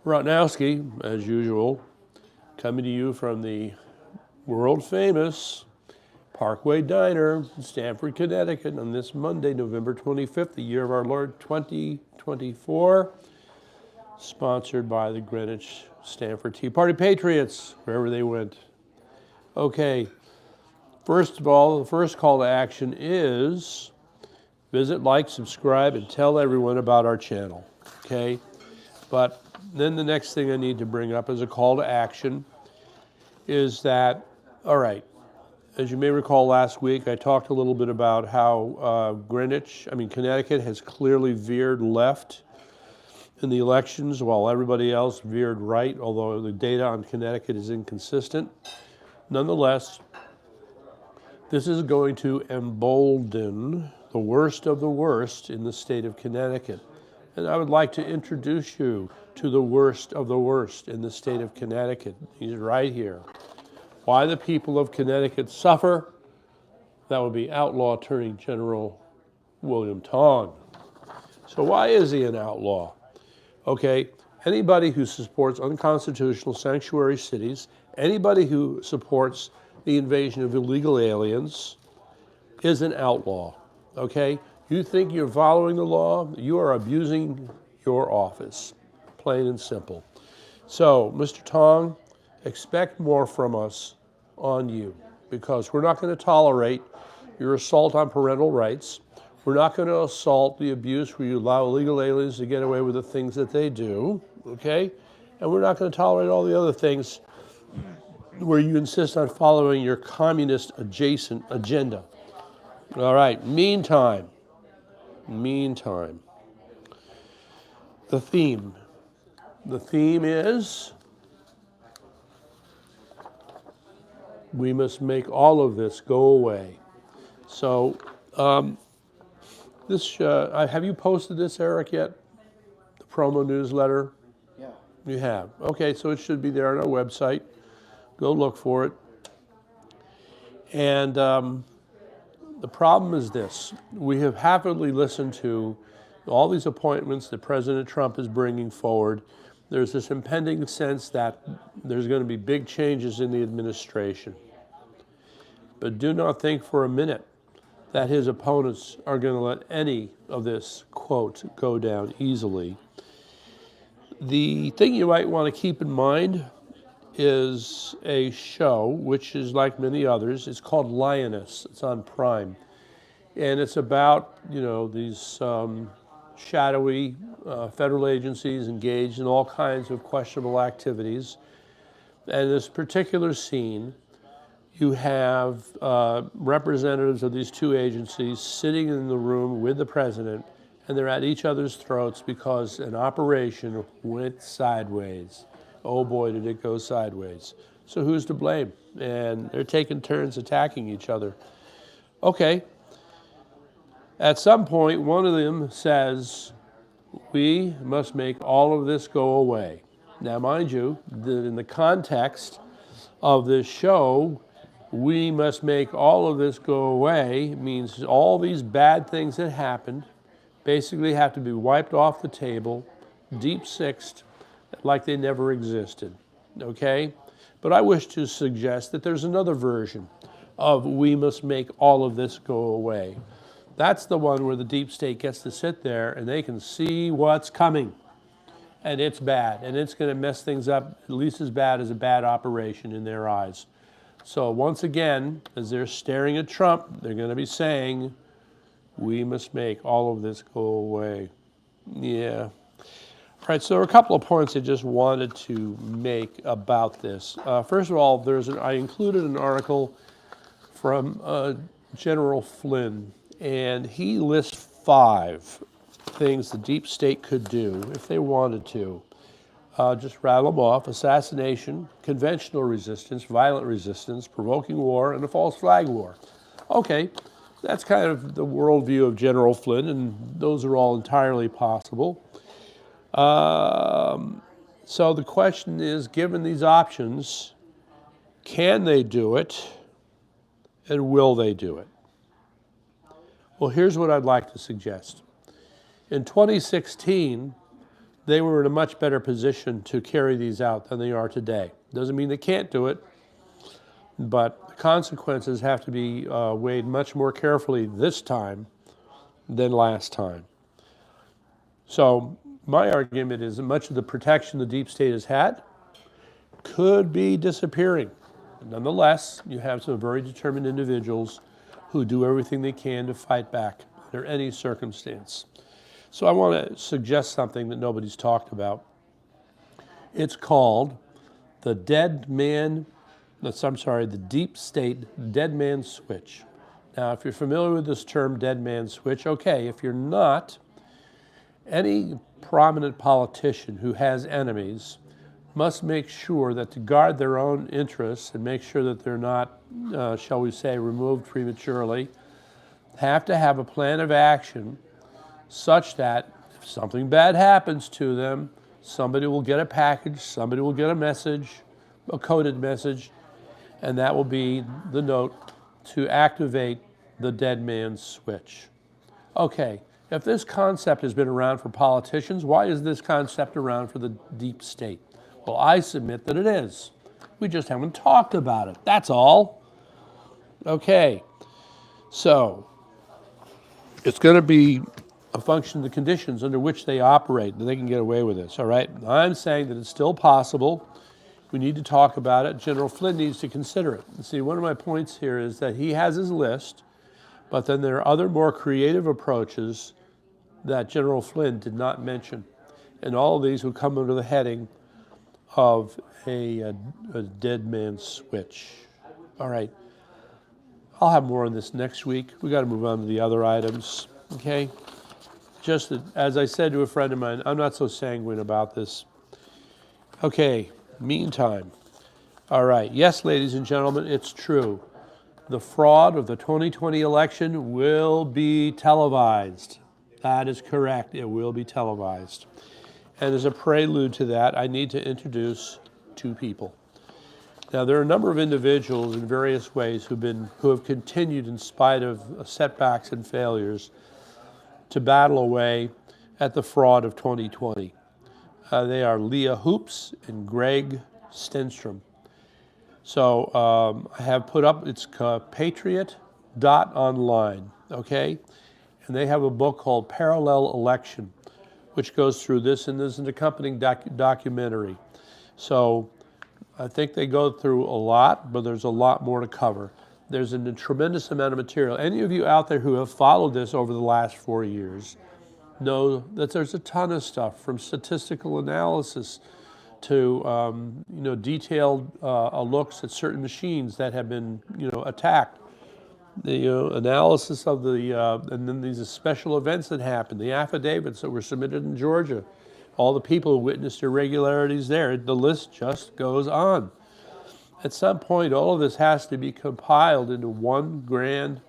Rotnowski, as usual, coming to you from the world-famous Parkway Diner in Stamford, Connecticut on this Monday, November 25th, the year of our Lord 2024, sponsored by the Greenwich Stamford Tea Party Patriots, wherever they went. Okay, first of all, the first call to action is visit, like, subscribe, and tell everyone about our channel, okay? But then the next thing I need to bring up as a call to action is that, all right, as you may recall last week, I talked a little bit about how Connecticut has clearly veered left in the elections while everybody else veered right, although the data on Connecticut is inconsistent. Nonetheless, this is going to embolden the worst of the worst in the state of Connecticut. And I would like to introduce you to the worst of the worst in the state of Connecticut. He's right here. Why the people of Connecticut suffer, that would be Outlaw Attorney General William Tong. So why is he an outlaw? Okay, anybody who supports unconstitutional sanctuary cities, anybody who supports the invasion of illegal aliens is an outlaw, okay? You think you're following the law, you are abusing your office, plain and simple. So, Mr. Tong, expect more from us on you, because we're not going to tolerate your assault on parental rights. We're not going to assault the abuse where you allow illegal aliens to get away with the things that they do, okay? And we're not going to tolerate all the other things where you insist on following your communist adjacent agenda. All right, meantime, the theme is we must make all of this go away. So, have you posted this, Eric, yet? The promo newsletter? Yeah. You have. Okay, so it should be there on our website. Go look for it. And the problem is this. We have happily listened to all these appointments that President Trump is bringing forward. There's this impending sense that there's going to be big changes in the administration. But do not think for a minute that his opponents are going to let any of this, quote, go down easily. The thing you might want to keep in mind is a show, which is like many others. It's called Lioness. It's on Prime. And it's about, these shadowy federal agencies engaged in all kinds of questionable activities. And this particular scene, you have representatives of these two agencies sitting in the room with the president, and they're at each other's throats because an operation went sideways. Oh boy, did it go sideways. So who's to blame? And they're taking turns attacking each other. Okay. At some point, one of them says, we must make all of this go away. Now, mind you, in the context of this show, we must make all of this go away means all these bad things that happened basically have to be wiped off the table, deep-sixed, like they never existed, okay? But I wish to suggest that there's another version of we must make all of this go away. That's the one where the deep state gets to sit there and they can see what's coming. And it's bad, and it's going to mess things up at least as bad as a bad operation in their eyes. So once again, as they're staring at Trump, they're going to be saying, we must make all of this go away. Yeah. All right, so there are a couple of points I just wanted to make about this. First of all, I included an article from General Flynn, and he lists 5 things the deep state could do if they wanted to. Just rattle them off: assassination, conventional resistance, violent resistance, provoking war, and a false flag war. Okay, that's kind of the worldview of General Flynn, and those are all entirely possible. So the question is, given these options, can they do it, and will they do it? Well, here's what I'd like to suggest. In 2016, they were in a much better position to carry these out than they are today. Doesn't mean they can't do it, but the consequences have to be weighed much more carefully this time than last time. So my argument is that much of the protection the deep state has had could be disappearing. Nonetheless, you have some very determined individuals who do everything they can to fight back under any circumstance. So I want to suggest something that nobody's talked about. It's called the the deep state dead man switch. Now, if you're familiar with this term, dead man switch, okay. If you're not, any prominent politician who has enemies must make sure that to guard their own interests and make sure that they're not, shall we say, removed prematurely, have to have a plan of action such that if something bad happens to them, somebody will get a package, somebody will get a message, a coded message, and that will be the note to activate the dead man's switch. Okay, if this concept has been around for politicians, why is this concept around for the deep state? Well, I submit that it is. We just haven't talked about it, that's all. Okay, so it's going to be a function of the conditions under which they operate, that they can get away with this, all right? I'm saying that it's still possible. We need to talk about it. General Flynn needs to consider it. See, one of my points here is that he has his list, but then there are other more creative approaches that General Flynn did not mention. And all of these would come under the heading of a dead man's switch. All right, I'll have more on this next week. We got to move on to the other items, okay? Just as I said to a friend of mine, I'm not so sanguine about this. Okay, meantime, all right, yes, ladies and gentlemen, it's true. The fraud of the 2020 election will be televised. That is correct, it will be televised. And as a prelude to that, I need to introduce two people. Now, there are a number of individuals in various ways who have continued in spite of setbacks and failures to battle away at the fraud of 2020. They are Leah Hoops and Greg Stenstrom. So I have put up, it's Patriot.online, okay? And they have a book called Parallel Election, which goes through this, and there's an accompanying documentary. So I think they go through a lot, but there's a lot more to cover. There's a tremendous amount of material. Any of you out there who have followed this over the last 4 years know that there's a ton of stuff, from statistical analysis to detailed looks at certain machines that have been attacked. The analysis of and then these special events that happened, the affidavits that were submitted in Georgia, all the people who witnessed irregularities there, the list just goes on. At some point, all of this has to be compiled into one grand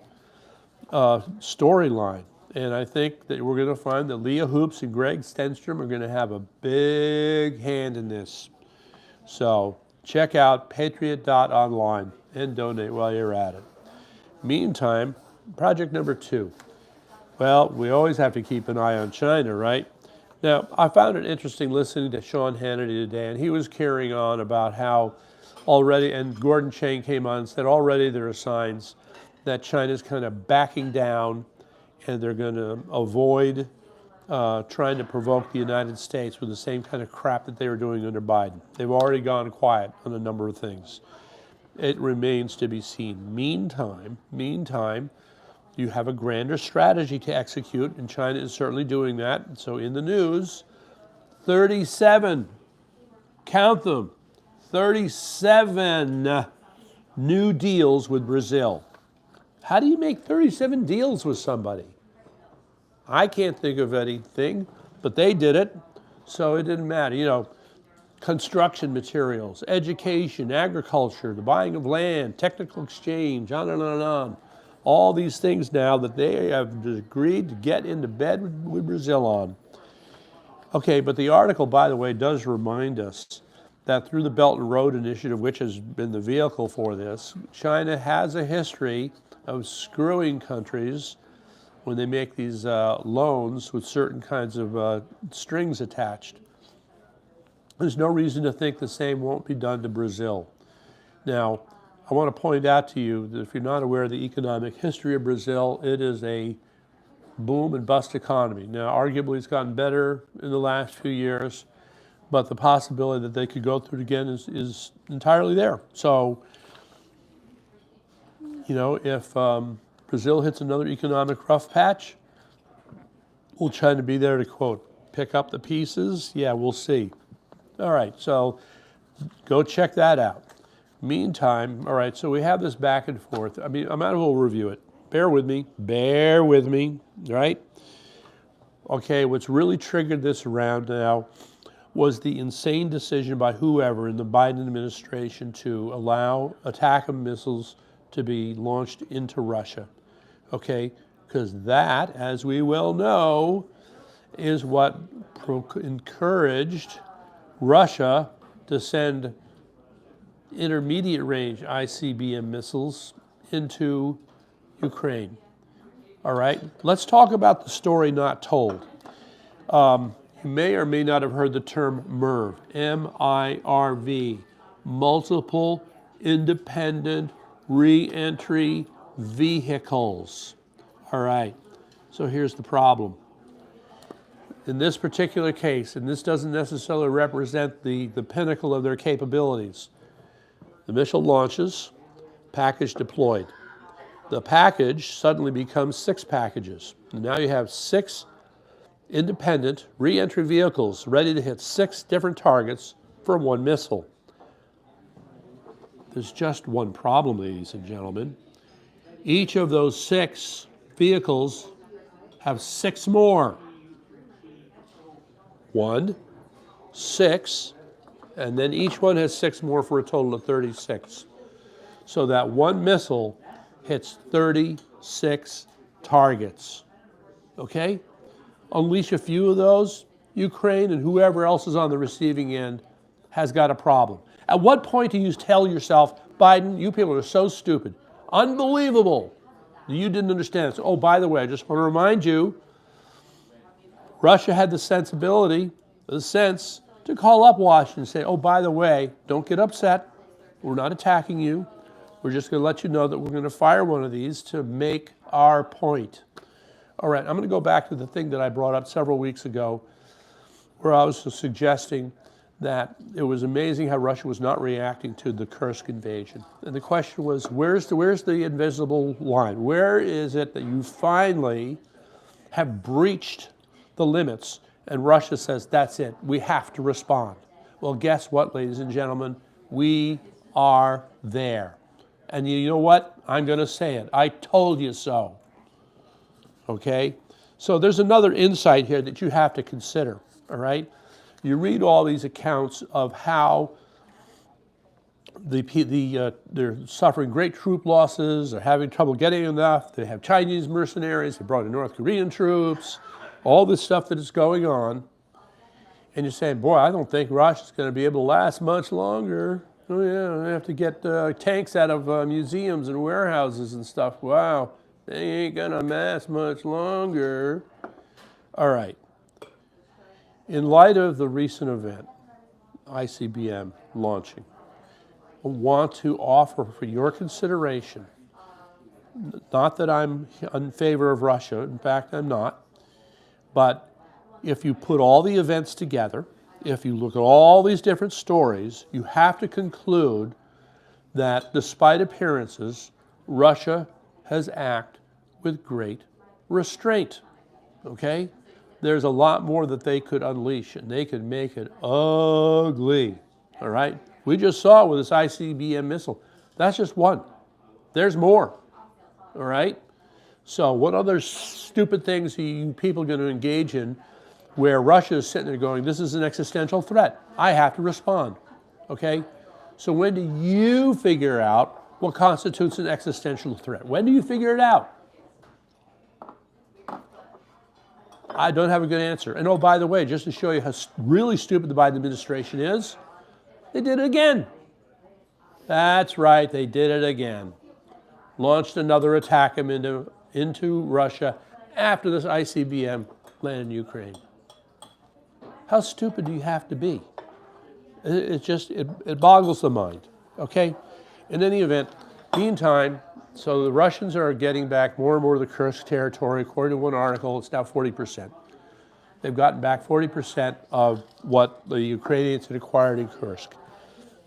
storyline. And I think that we're going to find that Leah Hoops and Greg Stenstrom are going to have a big hand in this. So check out Patriot.online and donate while you're at it. Meantime, project number 2. Well, we always have to keep an eye on China, right? Now, I found it interesting listening to Sean Hannity today, and he was carrying on about how already, and Gordon Chang came on and said already there are signs that China's kind of backing down and they're going to avoid trying to provoke the United States with the same kind of crap that they were doing under Biden. They've already gone quiet on a number of things. It remains to be seen. Meantime, you have a grander strategy to execute, and China is certainly doing that. So in the news, 37, count them, 37 new deals with Brazil. How do you make 37 deals with somebody? I can't think of anything, but they did it, so it didn't matter. Construction materials, education, agriculture, the buying of land, technical exchange, on and on and on. All these things now that they have agreed to get into bed with Brazil on. Okay, but the article, by the way, does remind us that through the Belt and Road Initiative, which has been the vehicle for this, China has a history of screwing countries when they make these loans with certain kinds of strings attached. There's no reason to think the same won't be done to Brazil. Now, I want to point out to you that if you're not aware of the economic history of Brazil, it is a boom and bust economy. Now, arguably it's gotten better in the last few years, but the possibility that they could go through it again is entirely there. So, you know, if Brazil hits another economic rough patch, we'll try to be there to, quote, pick up the pieces. Yeah, we'll see. All right, so go check that out. Meantime, all right, so we have this back and forth. I mean, I might as well review it. Bear with me, right? Okay, what's really triggered this around now was the insane decision by whoever in the Biden administration to allow ATACMS missiles to be launched into Russia, okay? Because that, as we well know, is what encouraged Russia to send intermediate range ICBM missiles into Ukraine. All right, let's talk about the story not told. You may or may not have heard the term MIRV, M-I-R-V, multiple independent re-entry vehicles. All right, so here's the problem. In this particular case, and this doesn't necessarily represent the pinnacle of their capabilities, the missile launches, package deployed. The package suddenly becomes 6 packages. And now you have 6 independent re-entry vehicles ready to hit 6 different targets for 1 missile. There's just one problem, ladies and gentlemen. Each of those 6 vehicles have 6 more. 1, 6, and then each one has 6 more for a total of 36. So that 1 missile hits 36 targets, okay? Unleash a few of those, Ukraine and whoever else is on the receiving end has got a problem. At what point do you tell yourself, Biden, you people are so stupid, unbelievable, you didn't understand this. Oh, by the way, I just want to remind you, Russia had the sensibility, the sense, to call up Washington and say, oh, by the way, don't get upset. We're not attacking you. We're just going to let you know that we're going to fire one of these to make our point. All right, I'm going to go back to the thing that I brought up several weeks ago where I was suggesting that it was amazing how Russia was not reacting to the KURSK invasion. And the question was, where's the invisible line? Where is it that you finally have breached the limits and Russia says, that's it, we have to respond? Well, guess what, ladies and gentlemen? We are there. And you know what? I'm going to say it. I told you so. Okay? So there's another insight here that you have to consider, all right? You read all these accounts of how they're suffering great troop losses, they're having trouble getting enough, they have Chinese mercenaries, they brought in North Korean troops, all this stuff that is going on, and you're saying, boy, I don't think Russia's going to be able to last much longer. Oh yeah, they have to get tanks out of museums and warehouses and stuff. Wow, they ain't going to last much longer. All right. In light of the recent event, ICBM launching, I want to offer for your consideration, not that I'm in favor of Russia, in fact I'm not, but if you put all the events together, if you look at all these different stories, you have to conclude that despite appearances, Russia has acted with great restraint, okay? There's a lot more that they could unleash, and they could make it ugly, all right? We just saw it with this ICBM missile. That's just one. There's more, all right? So what other stupid things are you people going to engage in where Russia is sitting there going, this is an existential threat. I have to respond, okay? So when do you figure out what constitutes an existential threat? When do you figure it out? I don't have a good answer. And oh, by the way, just to show you how really stupid the Biden administration is, they did it again. That's right, they did it again. Launched another attack into Russia after this ICBM landed in Ukraine. How stupid do you have to be? It boggles the mind, okay? In any event, meantime, so the Russians are getting back more and more of the KURSK territory. According to one article, it's now 40%. They've gotten back 40% of what the Ukrainians had acquired in KURSK.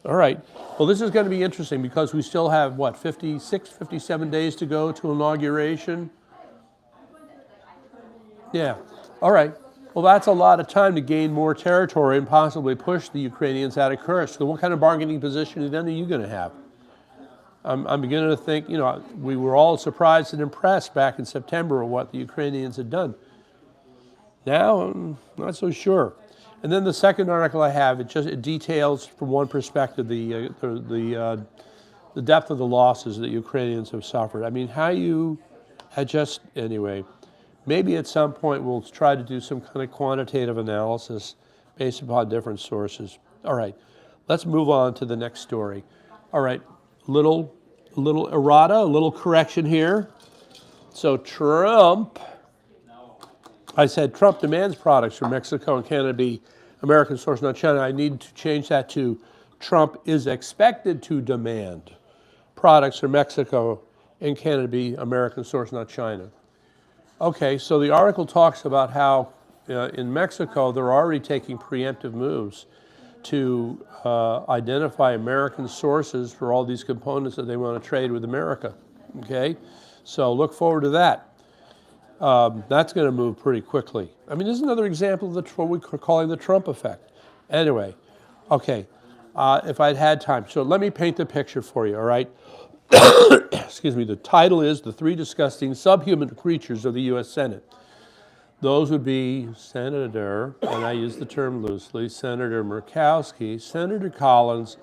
All right, well, this is going to be interesting because we still have, what, 56, 57 days to go to inauguration? Yeah, all right. Well, that's a lot of time to gain more territory and possibly push the Ukrainians out of KURSK. So what kind of bargaining position then are you going to have? I'm beginning to think, you know, we were all surprised and impressed back in September of what the Ukrainians had done. Now, I'm not so sure. And then the second article I have, it details from one perspective the depth of the losses that Ukrainians have suffered. I mean, how you adjust, anyway, maybe at some point we'll try to do some kind of quantitative analysis based upon different sources. All right, let's move on to the next story. All right, little errata, a little correction here. So Trump, I said Trump demands products from Mexico and Canada be American source, not China. I need to change that to Trump is expected to demand products from Mexico and Canada be American source, not China. Okay, so the article talks about how in Mexico they're already taking preemptive moves to identify American sources for all these components that they want to trade with America. Okay, so look forward to that. That's going to move pretty quickly. I mean, this is another example of what we're calling the Trump effect. Anyway, okay, if I'd had time. So let me paint the picture for you, all right? Excuse me, the title is The Three Disgusting Subhuman Creatures of the U.S. Senate. Those would be Senator, and I use the term loosely, Senator Murkowski, Senator Collins,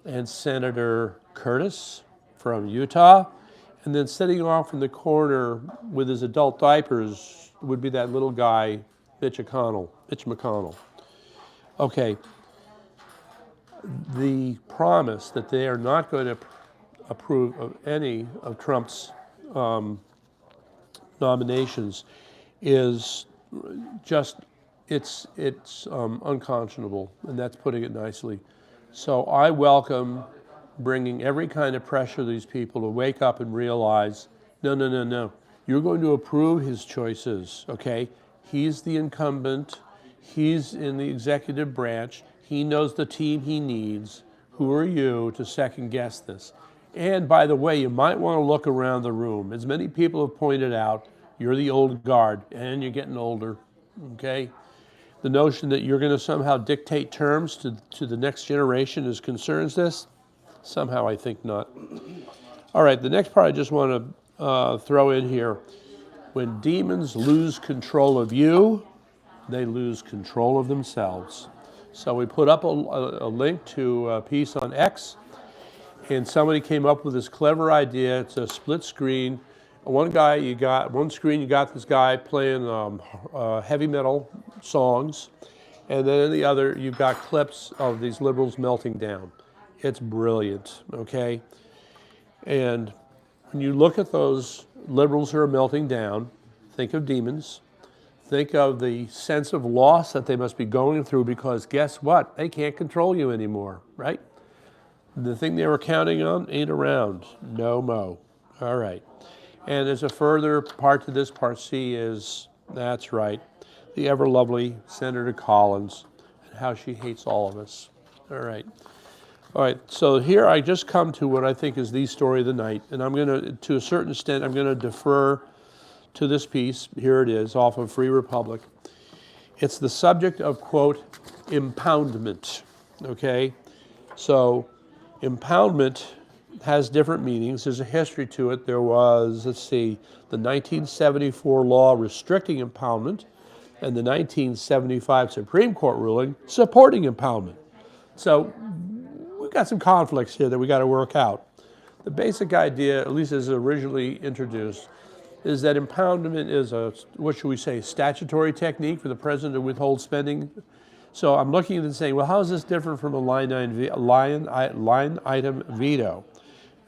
and Senator Curtis from Utah. And then sitting off in the corner with his adult diapers would be that little guy, Mitch McConnell. Okay, the promise that they are not going to approve of any of Trump's nominations is just, it's unconscionable, and that's putting it nicely. So I welcome bringing every kind of pressure to these people to wake up and realize, no. You're going to approve his choices, okay? He's the incumbent. He's in the executive branch. He knows the team he needs. Who are you to second guess this? And by the way, you might want to look around the room. As many people have pointed out, you're the old guard and you're getting older, okay? The notion that you're going to somehow dictate terms to the next generation as concerns this, somehow I think not. All right, the next part I just want to throw in here. When demons lose control of you, they lose control of themselves. So we put up a link to a piece on X, and somebody came up with this clever idea. It's a split screen. One screen you got this guy playing heavy metal songs, and then in the other you've got clips of these liberals melting down. It's brilliant, okay? And when you look at those liberals who are melting down, think of demons. Think of the sense of loss that they must be going through because guess what? They can't control you anymore, right? The thing they were counting on ain't around. No mo. All right. And there's a further part to this. Part C is, that's right, the ever lovely Senator Collins and how she hates all of us. All right. All right, so here I just come to what I think is the story of the night, and I'm going to a certain extent, I'm going to defer to this piece. Here it is, off of Free Republic. It's the subject of, quote, impoundment, okay? So impoundment has different meanings. There's a history to it. There was, let's see, the 1974 law restricting impoundment and the 1975 Supreme Court ruling supporting impoundment. So we've got some conflicts here that we got to work out. The basic idea, at least as originally introduced, is that impoundment is a, what should we say, statutory technique for the president to withhold spending. So I'm looking at it and saying, well, how is this different from a line item veto?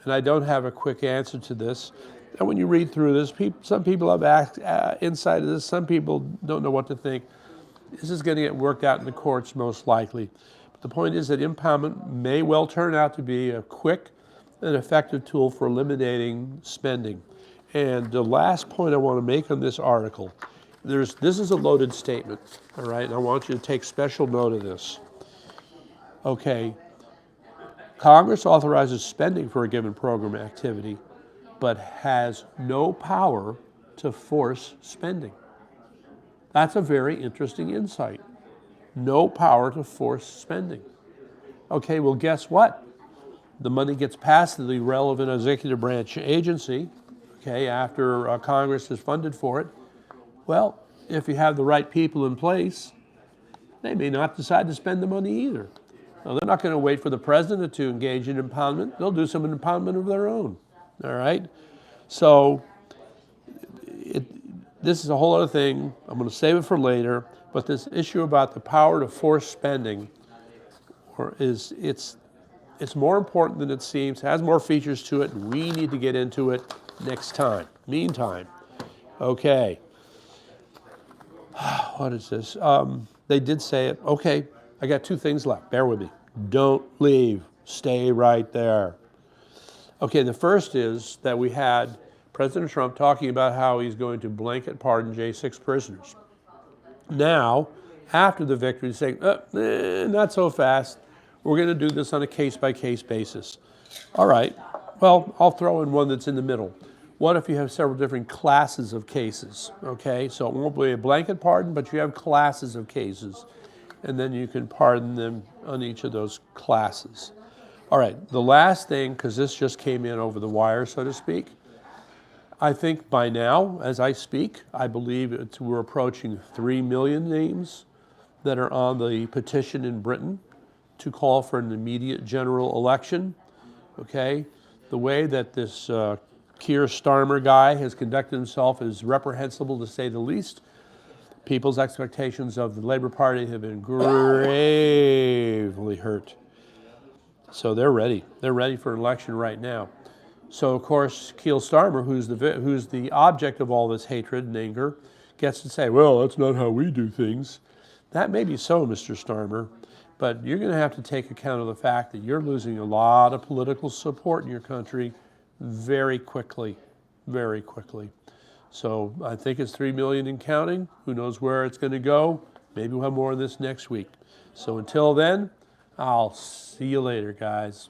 And I don't have a quick answer to this. And when you read through this, some people have asked inside of this, some people don't know what to think. This is going to get worked out in the courts most likely. The point is that impoundment may well turn out to be a quick and effective tool for eliminating spending. And the last point I want to make on this article, this is a loaded statement, all right? And I want you to take special note of this. Okay, Congress authorizes spending for a given program activity, but has no power to force spending. That's a very interesting insight. No power to force spending. Okay, well, guess what? The money gets passed to the relevant executive branch agency, okay, after Congress has funded for it. Well, if you have the right people in place, they may not decide to spend the money either. Now, they're not going to wait for the president to engage in impoundment. They'll do some impoundment of their own, all right? So this is a whole other thing. I'm going to save it for later, but this issue about the power to force spending it's more important than it seems, has more features to it, and we need to get into it next time. Meantime, okay, what is this? They did say it. Okay, I got two things left. Bear with me. Don't leave. Stay right there. Okay, the first is that we had President Trump talking about how he's going to blanket pardon J6 prisoners. Now, after the victory, he's saying, not so fast. We're going to do this on a case-by-case basis. All right, well, I'll throw in one that's in the middle. What if you have several different classes of cases, okay? So it won't be a blanket pardon, but you have classes of cases, and then you can pardon them on each of those classes. All right, the last thing, because this just came in over the wire, so to speak, I think by now, as I speak, I believe we're approaching 3 million names that are on the petition in Britain to call for an immediate general election, okay? The way that this Keir Starmer guy has conducted himself is reprehensible, to say the least. People's expectations of the Labour Party have been gravely hurt. So they're ready. They're ready for an election right now. So of course, Keir Starmer, who's the object of all this hatred and anger, gets to say, well, that's not how we do things. That may be so, Mr. Starmer, but you're going to have to take account of the fact that you're losing a lot of political support in your country very quickly, very quickly. So I think it's 3 million and counting. Who knows where it's going to go? Maybe we'll have more of this next week. So until then, I'll see you later, guys.